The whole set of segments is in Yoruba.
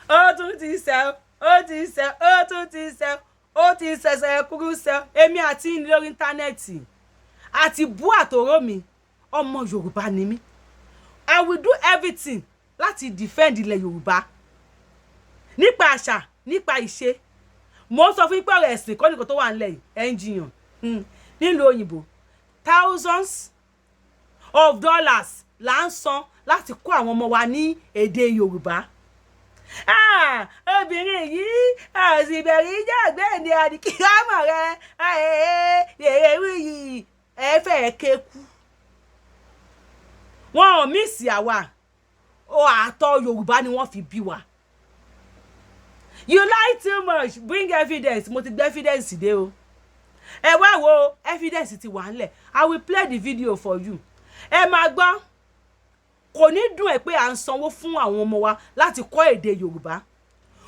ó tún ti sẹ́ ó ti sẹ́ ó tún ti sẹ́ ó ti sẹ̀sẹ̀ kúrú sẹ́ èmi àti ní lórí íńtánẹ́ẹ̀tì àti bú àtòró mi ọmọ Yorùbá ni mí. I will do everything láti defend ilẹ̀ Yorùbá nípa àṣà nípa ìṣe. Mo sọ fún pé ọ̀rọ̀ ẹ̀sìn kọ́ nìkan tó wà nílẹ̀ yìí ẹ̀ ń jiyàn nílùú òyìnbó thousands of dollars là ń san láti kọ́ àwọn ọmọ wa ní èdè Yorùbá. Obìnrin yìí àṣìbẹ̀rẹ̀ ìjàgbẹ́ ni àdìkíyàmọ̀ rẹ̀ yẹ̀yẹ̀wì yìí ẹ fẹ́ kéku. Wọn ò mísì àwa àtọ̀ Yorùbá ni wọ́n fi bí wa. You lie too much. Bring evidence. Mo ti gbé evidence dé o. Ẹ wá wo evidence ti wà ńlẹ̀. I will play the video for you. Ẹ máa gbọ́. Kò ní dùn ẹ́ pé à ń sanwó fún àwọn ọmọ wa láti kọ́ èdè Yorùbá.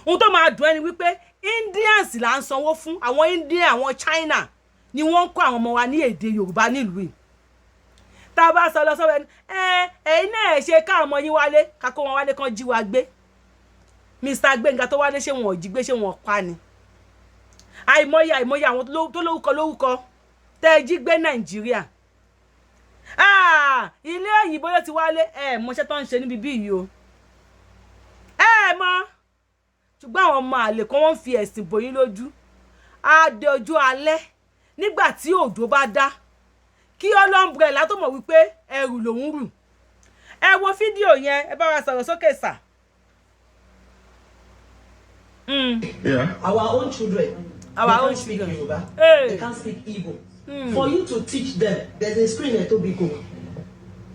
Ohun tó máa dùn ẹ́ ni wípé Indians là ń sanwó fún. Àwọn India, àwọn China ni wọ́n ń kọ́ àwọn ọmọ wa ní èdè Yorùbá nílùú yìí. Tá a bá sọ lọ sọ́wọ́ ẹ̀yin náà ṣe ká ọmọ yín wálé ká kó wọn wálé kan jí wa gbé. Mr. Gbenga tó wálé ṣé wọn ò jí gbé ṣé wọn pa ni. Àìmọye àwọn tó lórúkọ tẹ́ jí gbé Nàìjíríà. Ilé òyìnbó ló ti wálé mọṣẹ́ tó ń ṣe níbi bí yìí o. Mọ̀ ṣùgbọ́n àwọn ọmọ àlè kan wọ́n fi ẹ̀sìn bòyín lójú. Adé ojú alẹ́ nígbà tí òjò bá dá kí ọlọ́mbrẹ̀lá tó mọ̀ wípé ẹrù lòún rù. Ẹ wo fídíò yẹn ẹ bá wa sọ̀rọ̀ sókè sà. Yeah. Our own children. Our own speak children. Yoruba. They can't speak Igbo. For you to teach them, there's a screen at Tobico.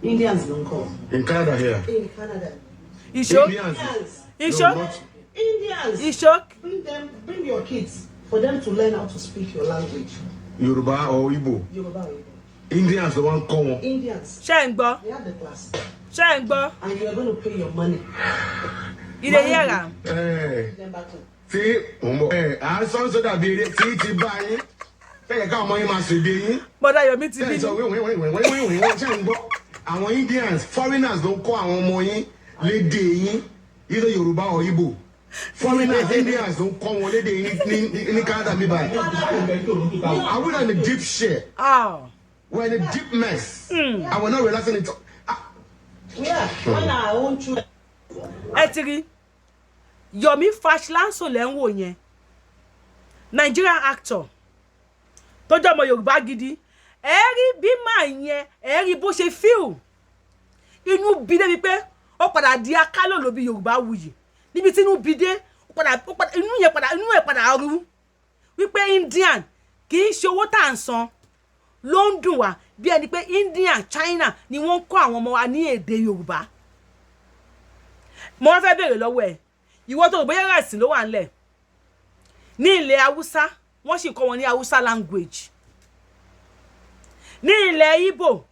Indians don't come. In Canada here. In Canada. Indians. Indians. Bring your kids for them to learn how to speak your language. Yoruba or Igbo. Yoruba or Igbo. Indians the one come. Indians. Ṣé ń gbọ́. They have the class. Ṣé ń gbọ́. And you are going to pay your money. Ilé yẹra. See, I saw so that be ti bá yín. Fẹ́ ká ọmọ yín máa ṣe dé yín. Bọ́dà Yomi ti bí. So ṣé ń gbọ́. Àwọn Indians, foreigners ló kọ́ àwọn ọmọ yín lédè yín, either Yoruba or Igbo. Foreigners, Indians ló kọ́ wọn lédè yín ní Canada mi báyìí. Are we in a deep shit? We're in a deep mess. And we're not relaxing it. Yeah, when our own children. Ẹ ti rí Yomi Fashlanso lẹ́ ń wò yẹn. Nigerian actor tó jẹ́ ọmọ Yorùbá gidi. Ẹ rí bí màá yẹn, ẹ rí bó ṣe feel. Inú bí dé wípé ó padà di akálòlò bí Yorùbá wuyì. Níbi tí inú bí dé, inú ẹ̀ padà rú. Wípé Indian kì í ṣe owó tá ń san ló ń dùn wá bí ẹni pé India, China ni wọ́n ń kọ́ àwọn ọmọ wa ní èdè Yorùbá. Mo wá fẹ́ bèèrè lọ́wọ́ ẹ̀. Ìwọ tó bóyá ẹ̀sìn ló wà ńlẹ̀. Ní ilẹ̀ Haúsá, wọ́n sì kọ́ wọn ní Hausa language. Ní ilẹ̀ Igbo,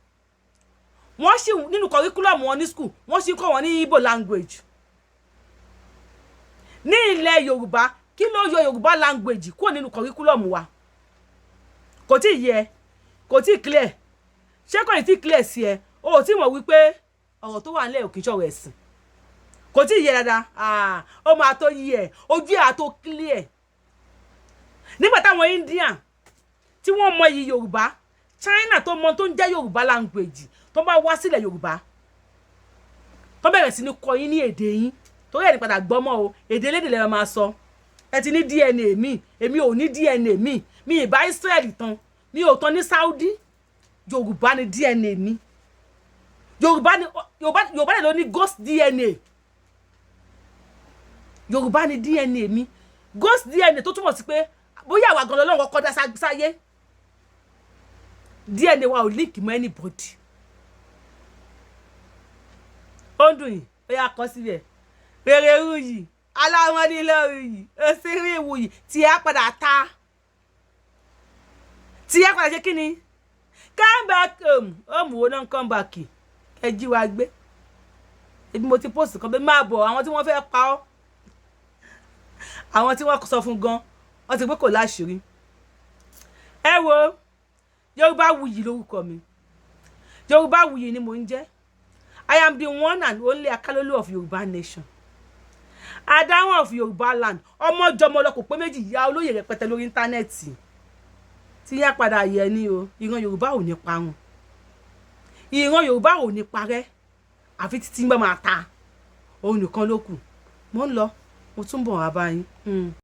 wọ́n sì nínú curriculum wọn ní school, wọ́n sì kọ́ wọn ní Igbo language. Ní ilẹ̀ Yorùbá, kí ló yọ Yorùbá language kúrò nínú curriculum wa? Kò tí yé, kò tí clear. Ṣé kò tí clear sí ẹ? O tí mọ̀ wípé ọ̀rọ̀ tó wà ńlẹ̀ ò kì í ṣọ̀rọ̀ ẹ̀sìn. Kò tí yé dáadáa. Ó máa tó yé ẹ, ojú ẹ̀ á tó clear. Nígbà táwọn Indian tí wọ́n mọ iyì Yorùbá, China tó mọ tó ń jẹ́ Yorùbá language tó bá wá sílẹ̀ Yorùbá tó bẹ̀rẹ̀ sí ní kọ́ yín ní èdè yín torí ẹni padà gbọ́mọ̀ o èdè elédè lè máa sọ. Ẹ ti ní DNA mi, èmi ò ní DNA mi ìbá Israel tán, mi ò tán ní Saudi. Yorùbá ni DNA mi. Yorùbá ló ní ghost DNA. Yorùbá ni DNA mi. Ghost DNA tó túmọ̀ sí pé bóyá àwa gan lọ́lọ́run kọ́ dá sáyé. DNA wa ò link mọ́ anybody. Ó ń dùn yìí, ó yá kọ́ síbẹ̀. Rere rú yìí, aláwọ̀dí lọ́rù yìí, òsèré ìwò yìí, tí a padà ta. Tí a padà ṣe kí ni? Come back home. Home wo náà come back. Ẹ jí wa gbé. Ebi mo ti post kan pé máa bọ̀ àwọn tí wọ́n fẹ́ pa ọ́. Àwọn tí wọ́n sọ fún gan, wọ́n ti pé kò láṣìírí. Ẹ wo Yorùbáwùyí lórúkọ mi. Yorùbáwùyí ni mò ń jẹ́. I am the one and only Akalolu of Yoruba nation. adáwọn of Yorùbá land ọmọ jọmọ lọ kò pé méjì ya olóyè rẹpẹtẹ lórí íńtánẹ́ẹ̀tì tí yá padà yẹ ni o ìran Yorùbá ò ní parun ìran Yorùbá ò ní parẹ́ àfi títí ń bá máa ta òun nìkan ló kù mo ń lọ mo tún bọ̀ wá báyìí.